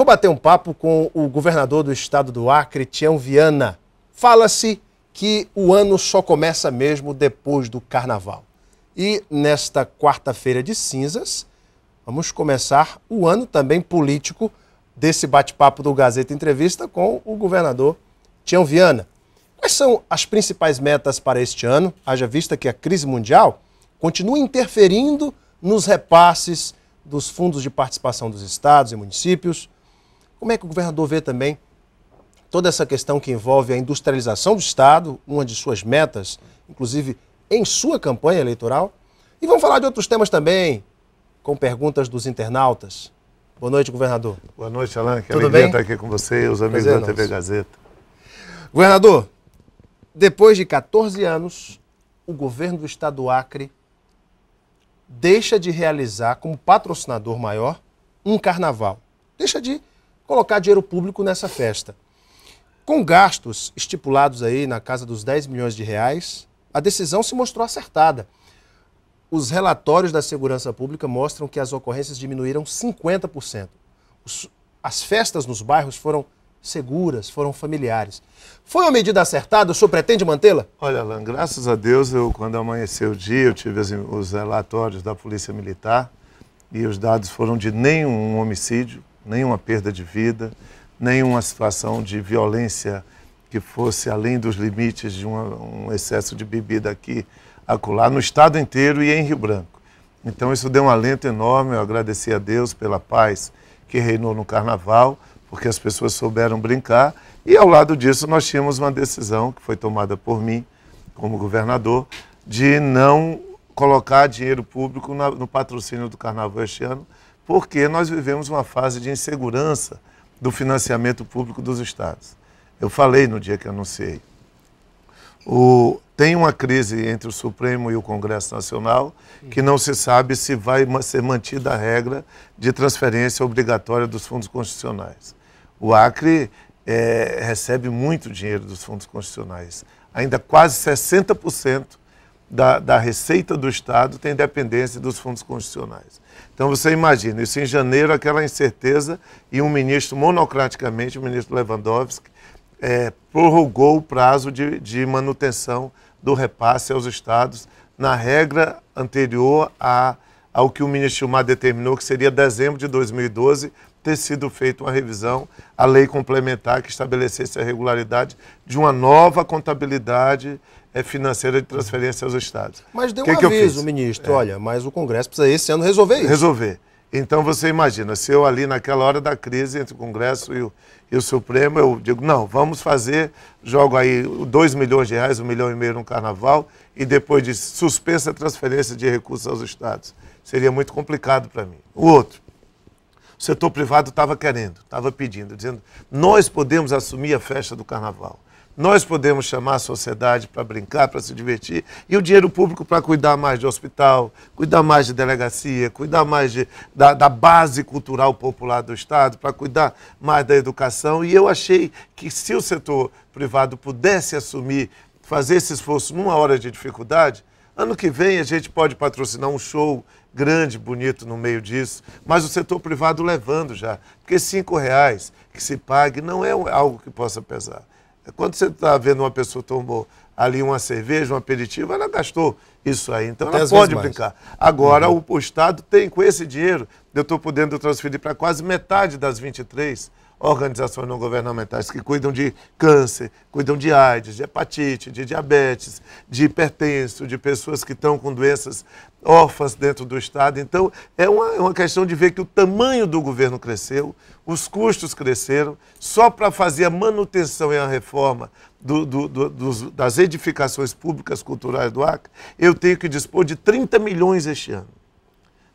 bater um papo com o governador do estado do Acre, Tião Viana. Fala-se que o ano só começa mesmo depois do carnaval. E nesta quarta-feira de cinzas, vamos começar o ano também político desse bate-papo do Gazeta Entrevista com o governador Tião Viana. Quais são as principais metas para este ano, haja vista que a crise mundial continua interferindo nos repasses dos fundos de participação dos estados e municípios? Como é que o governador vê também toda essa questão que envolve a industrialização do estado, uma de suas metas, inclusive em sua campanha eleitoral? E vamos falar de outros temas também, com perguntas dos internautas. Boa noite, governador. Boa noite, Alan. Que Tudo alegria bem? estar aqui com você e os amigos da TV Gazeta. Governador, depois de 14 anos, o governo do estado do Acre deixa de realizar, como patrocinador maior, um carnaval. Deixa de colocar dinheiro público nessa festa. Com gastos estipulados aí na casa dos 10 milhões de reais, a decisão se mostrou acertada. Os relatórios da segurança pública mostram que as ocorrências diminuíram 50%. As festas nos bairros foram seguras, foram familiares. Foi uma medida acertada? O senhor pretende mantê-la? Olha, Alan, graças a Deus, quando amanheceu o dia, eu tive os relatórios da Polícia Militar e os dados foram de nenhum homicídio, nenhuma perda de vida, nenhuma situação de violência que fosse além dos limites de um excesso de bebida aqui, acolá, no estado inteiro e em Rio Branco. Então isso deu um alento enorme, eu agradeci a Deus pela paz que reinou no carnaval, porque as pessoas souberam brincar, e ao lado disso nós tínhamos uma decisão que foi tomada por mim, como governador, de não colocar dinheiro público no patrocínio do carnaval este ano, porque nós vivemos uma fase de insegurança do financiamento público dos estados. Eu falei no dia que anunciei. Tem uma crise entre o Supremo e o Congresso Nacional que não se sabe se vai ser mantida a regra de transferência obrigatória dos fundos constitucionais. O Acre recebe muito dinheiro dos fundos constitucionais. Ainda quase 60% da receita do Estado tem dependência dos fundos constitucionais. Então você imagina, isso em janeiro, aquela incerteza, e um ministro, monocraticamente, o ministro Lewandowski, prorrogou o prazo de manutenção do repasse aos estados na regra anterior ao que o ministro Gilmar determinou, que seria dezembro de 2012, ter sido feita uma revisão à lei complementar que estabelecesse a regularidade de uma nova contabilidade financeira de transferência aos estados. Mas deu um aviso, ministro, olha, mas o Congresso precisa esse ano resolver isso. Resolver. Então você imagina, se eu ali naquela hora da crise entre o Congresso e o Supremo, eu digo, não, vamos fazer, jogo aí 2 milhões de reais, 1,5 milhão no carnaval, e depois de suspensa a transferência de recursos aos estados. Seria muito complicado para mim. O outro, o setor privado estava querendo, estava pedindo, dizendo, nós podemos assumir a festa do carnaval. Nós podemos chamar a sociedade para brincar, para se divertir, e o dinheiro público para cuidar mais de hospital, cuidar mais de delegacia, cuidar mais da base cultural popular do Estado, para cuidar mais da educação. E eu achei que se o setor privado pudesse assumir, fazer esse esforço numa hora de dificuldade, ano que vem a gente pode patrocinar um show grande, bonito no meio disso, mas o setor privado levando já, porque R$5 que se pague não é algo que possa pesar. Quando você está vendo uma pessoa tomou ali uma cerveja, um aperitivo, ela gastou isso aí, então ela pode brincar. Agora, o Estado tem, com esse dinheiro, eu estou podendo transferir para quase metade das 23 organizações não governamentais que cuidam de câncer, cuidam de AIDS, de hepatite, de diabetes, de hipertenso, de pessoas que estão com doenças órfãs dentro do Estado. Então, é uma questão de ver que o tamanho do governo cresceu, os custos cresceram, só para fazer a manutenção e a reforma das edificações públicas culturais do Acre, eu tenho que dispor de 30 milhões este ano,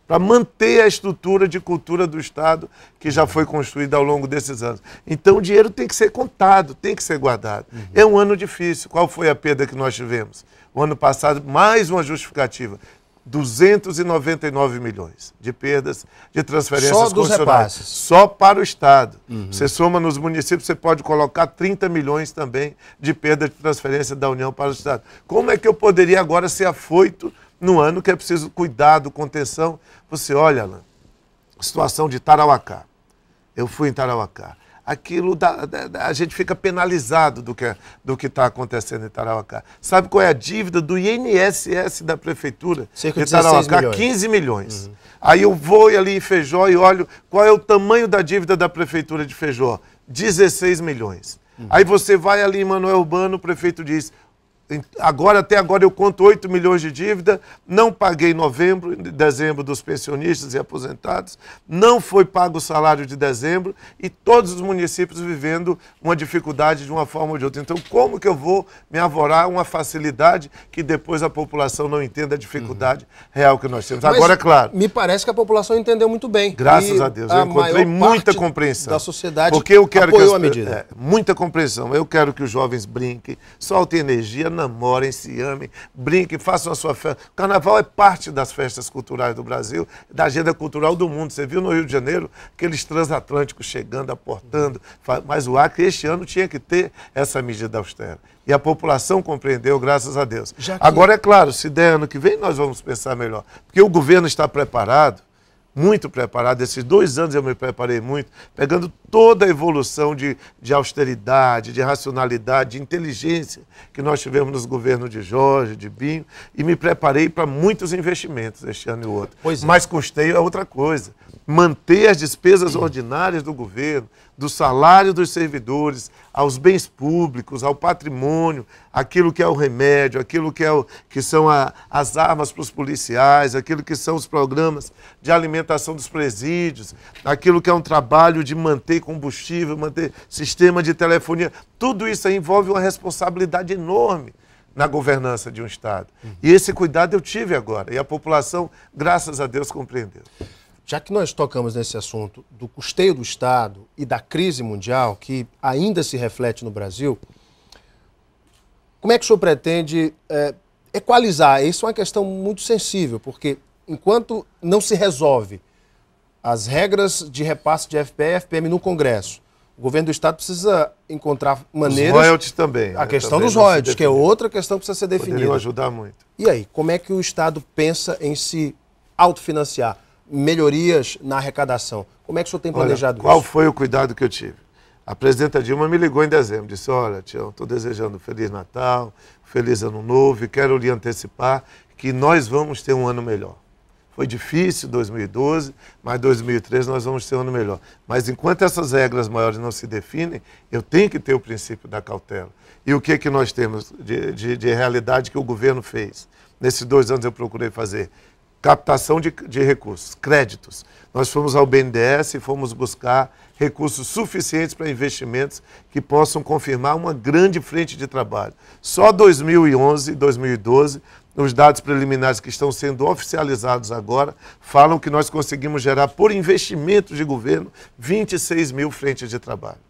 para manter a estrutura de cultura do Estado que já foi construída ao longo desses anos. Então o dinheiro tem que ser contado, tem que ser guardado. É um ano difícil. Qual foi a perda que nós tivemos? O ano passado, mais uma justificativa, 299 milhões de perdas de transferências só dos repasses. Só para o Estado. Você soma nos municípios, você pode colocar 30 milhões também de perda de transferência da União para o Estado. Como é que eu poderia agora ser afoito no ano que é preciso cuidado, contenção? Você olha, Alan, a situação de Tarauacá. Eu fui em Tarauacá. Aquilo a gente fica penalizado do que está acontecendo em Tarauacá. Sabe qual é a dívida do INSS da Prefeitura Cerca de Tarauacá? 16 milhões. 15 milhões. Aí eu vou ali em Feijó e olho qual é o tamanho da dívida da Prefeitura de Feijó. 16 milhões. Aí você vai ali em Manoel Urbano, o prefeito diz... Até agora eu conto 8 milhões de dívida, não paguei novembro, dezembro dos pensionistas e aposentados, não foi pago o salário de dezembro e todos os municípios vivendo uma dificuldade de uma forma ou de outra. Então, como que eu vou me arvorar uma facilidade que depois a população não entenda a dificuldade real que nós temos? Mas agora, é claro. Me parece que a população entendeu muito bem. Graças a Deus, eu encontrei muita compreensão. Da sociedade porque eu quero apoiou a medida. Muita compreensão. Eu quero que os jovens brinquem, soltem energia, namorem, se amem, brinquem, façam a sua festa. O carnaval é parte das festas culturais do Brasil, da agenda cultural do mundo. Você viu no Rio de Janeiro aqueles transatlânticos chegando, aportando, mas o Acre este ano tinha que ter essa medida austera. E a população compreendeu, graças a Deus. Agora, é claro, se der ano que vem, nós vamos pensar melhor. Porque o governo está preparado, muito preparado. Esses 2 anos eu me preparei muito, pegando toda a evolução de austeridade, de racionalidade, de inteligência que nós tivemos nos governos de Jorge, de Binho, e me preparei para muitos investimentos este ano e o outro. Mas custeio é outra coisa. Manter as despesas ordinárias do governo, do salário dos servidores, aos bens públicos, ao patrimônio, aquilo que é o remédio, aquilo que são as armas para os policiais, aquilo que são os programas de alimentação dos presídios, aquilo que é um trabalho de manter combustível, manter sistema de telefonia. Tudo isso aí envolve uma responsabilidade enorme na governança de um Estado. E esse cuidado eu tive agora, e a população, graças a Deus, compreendeu. Já que nós tocamos nesse assunto do custeio do Estado e da crise mundial, que ainda se reflete no Brasil, como é que o senhor pretende equalizar? Isso é uma questão muito sensível, porque enquanto não se resolve as regras de repasse de FPE e FPM no Congresso, o governo do Estado precisa encontrar maneiras... Os royalties também. A questão dos royalties, que é outra questão que precisa ser definida. Poderiam ajudar muito. E aí, como é que o Estado pensa em se autofinanciar? Melhorias na arrecadação. Como é que o senhor tem planejado isso? Qual foi o cuidado que eu tive? A presidenta Dilma me ligou em dezembro, disse, olha, Tião, estou desejando um Feliz Natal, Feliz Ano Novo e quero lhe antecipar que nós vamos ter um ano melhor. Foi difícil 2012, mas 2013 nós vamos ter um ano melhor. Mas enquanto essas regras maiores não se definem, eu tenho que ter o princípio da cautela. E o que é que nós temos de realidade que o governo fez? Nesses 2 anos eu procurei fazer captação de recursos, créditos. Nós fomos ao BNDES e fomos buscar recursos suficientes para investimentos que possam confirmar uma grande frente de trabalho. Só 2011 e 2012, os dados preliminares que estão sendo oficializados agora, falam que nós conseguimos gerar, por investimentos de governo, 26 mil frentes de trabalho.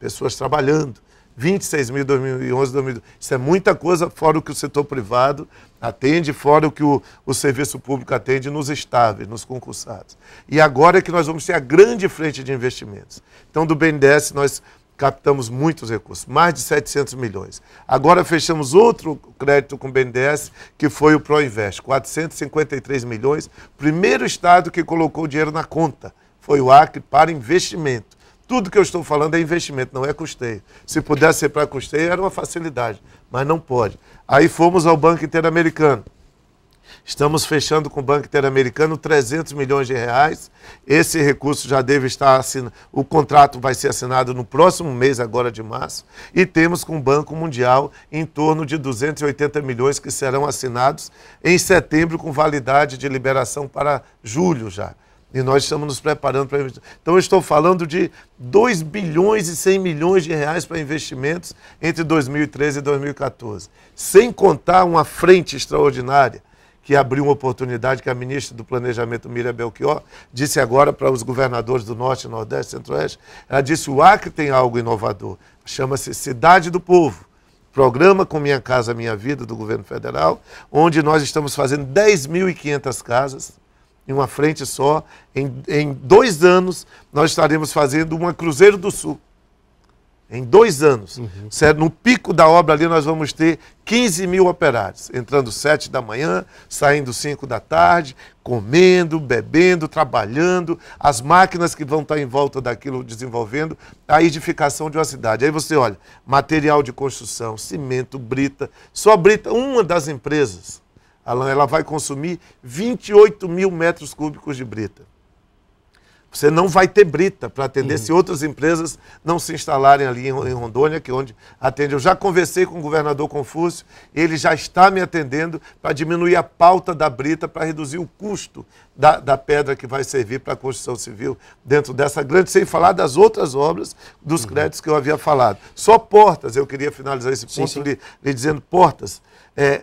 Pessoas trabalhando. 26 mil em 2011, 2012. Isso é muita coisa, fora o que o setor privado atende, fora o que o serviço público atende nos estáveis, nos concursados. E agora é que nós vamos ter a grande frente de investimentos. Então, do BNDES, nós captamos muitos recursos, mais de 700 milhões. Agora fechamos outro crédito com o BNDES, que foi o Proinvest, 453 milhões. Primeiro estado que colocou o dinheiro na conta foi o Acre para investimento. Tudo que eu estou falando é investimento, não é custeio. Se pudesse ser para custeio, era uma facilidade, mas não pode. Aí fomos ao Banco Interamericano. Estamos fechando com o Banco Interamericano 300 milhões de reais. Esse recurso já deve estar assinado. O contrato vai ser assinado no próximo mês, agora de março. E temos com o Banco Mundial em torno de 280 milhões que serão assinados em setembro, com validade de liberação para julho já. E nós estamos nos preparando para investir. Então, eu estou falando de 2 bilhões e 100 milhões de reais para investimentos entre 2013 e 2014. Sem contar uma frente extraordinária que abriu uma oportunidade que a ministra do Planejamento, Miriam Belchior, disse agora para os governadores do Norte, Nordeste, Centro-Oeste. Ela disse, o Acre tem algo inovador. Chama-se Cidade do Povo. Programa com Minha Casa Minha Vida, do governo federal, onde nós estamos fazendo 10.500 casas, em uma frente só. Em 2 anos, nós estaremos fazendo uma Cruzeiro do Sul. Em 2 anos. Certo? No pico da obra ali nós vamos ter 15 mil operários, entrando 7 da manhã, saindo 5 da tarde, comendo, bebendo, trabalhando, as máquinas que vão estar em volta daquilo desenvolvendo a edificação de uma cidade. Aí você olha, material de construção, cimento, brita, só brita, uma das empresas, Alan, ela vai consumir 28 mil metros cúbicos de brita. Você não vai ter brita para atender se outras empresas não se instalarem ali em Rondônia, que é onde atende. Eu já conversei com o governador Confúcio, ele já está me atendendo para diminuir a pauta da brita, para reduzir o custo da pedra que vai servir para a construção civil dentro dessa grande, sem falar das outras obras, dos créditos que eu havia falado. Só portas, eu queria finalizar esse ponto lhe dizendo, portas.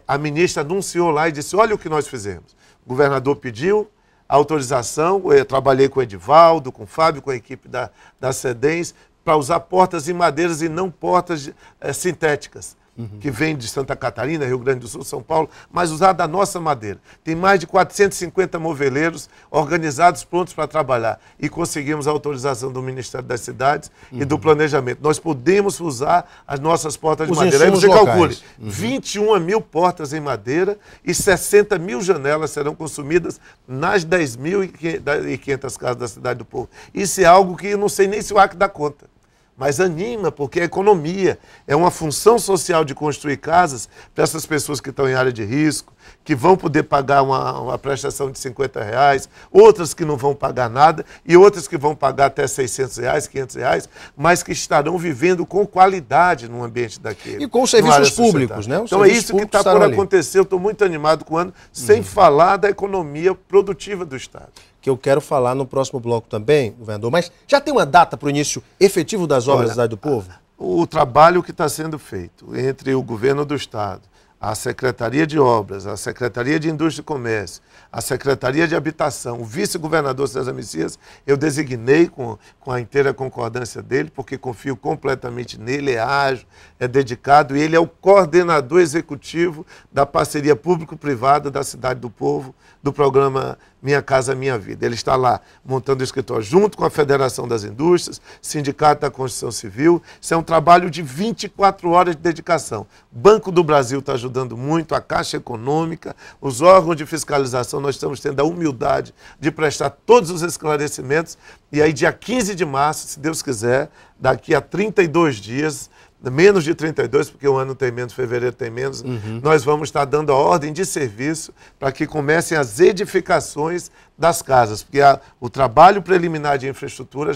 A ministra anunciou lá e disse, olha o que nós fizemos. O governador pediu autorização, eu trabalhei com o Edivaldo, com o Fábio, com a equipe da Cedens, para usar portas em madeiras e não portas sintéticas, que vêm de Santa Catarina, Rio Grande do Sul, São Paulo, mas usar da nossa madeira. Tem mais de 450 moveleiros organizados, prontos para trabalhar. E conseguimos a autorização do Ministério das Cidades e do Planejamento. Nós podemos usar as nossas portas de madeira. Aí você calcule, 21 mil portas em madeira e 60 mil janelas serão consumidas nas 10.500 casas da Cidade do Povo. Isso é algo que eu não sei nem se o Acre dá conta. Mas anima, porque a economia é uma função social de construir casas para essas pessoas que estão em área de risco, que vão poder pagar uma prestação de R$50, outras que não vão pagar nada e outras que vão pagar até R$600, R$500, mas que estarão vivendo com qualidade no ambiente daquele. E com os serviços públicos, né? Então é isso que está por acontecer. Eu estou muito animado com o ano, sem falar da economia produtiva do Estado. Que eu quero falar no próximo bloco também, governador, mas já tem uma data para o início efetivo das obras da Cidade do Povo? O trabalho que está sendo feito entre o governo do Estado, a Secretaria de Obras, a Secretaria de Indústria e Comércio, a Secretaria de Habitação, o vice-governador César Messias, eu designei com a inteira concordância dele, porque confio completamente nele, é ágil, é dedicado, e ele é o coordenador executivo da parceria público-privada da Cidade do Povo, do programa Minha Casa Minha Vida. Ele está lá montando o escritório junto com a Federação das Indústrias, Sindicato da Construção Civil. Isso é um trabalho de 24 horas de dedicação. O Banco do Brasil está ajudando muito, a Caixa Econômica, os órgãos de fiscalização, nós estamos tendo a humildade de prestar todos os esclarecimentos. E aí, dia 15 de março, se Deus quiser, daqui a 32 dias, menos de 32, porque o ano tem menos, fevereiro tem menos, nós vamos estar dando a ordem de serviço para que comecem as edificações das casas, porque o trabalho preliminar de infraestrutura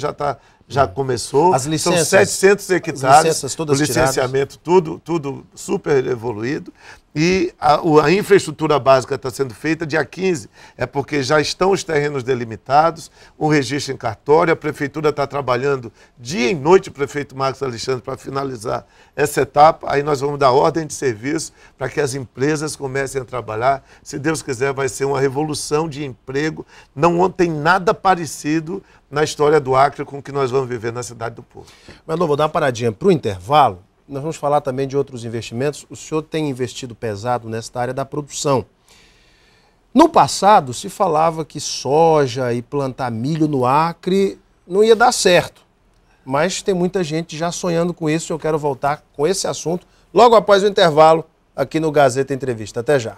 já começou. As licenças, são 700 hectares, as licenças todas o licenciamento tudo super evoluído. E a infraestrutura básica está sendo feita dia 15, é porque já estão os terrenos delimitados, o registro em cartório, a prefeitura está trabalhando dia e noite, o prefeito Marcos Alexandre, para finalizar essa etapa. Aí nós vamos dar ordem de serviço para que as empresas comecem a trabalhar. Se Deus quiser, vai ser uma revolução de emprego. Não tem nada parecido na história do Acre com o que nós vamos viver na Cidade do Povo. Mas não vou dar uma paradinha para o intervalo. Nós vamos falar também de outros investimentos. O senhor tem investido pesado nesta área da produção. No passado, se falava que soja e plantar milho no Acre não ia dar certo. Mas tem muita gente já sonhando com isso. Eu quero voltar com esse assunto logo após o intervalo aqui no Gazeta Entrevista. Até já.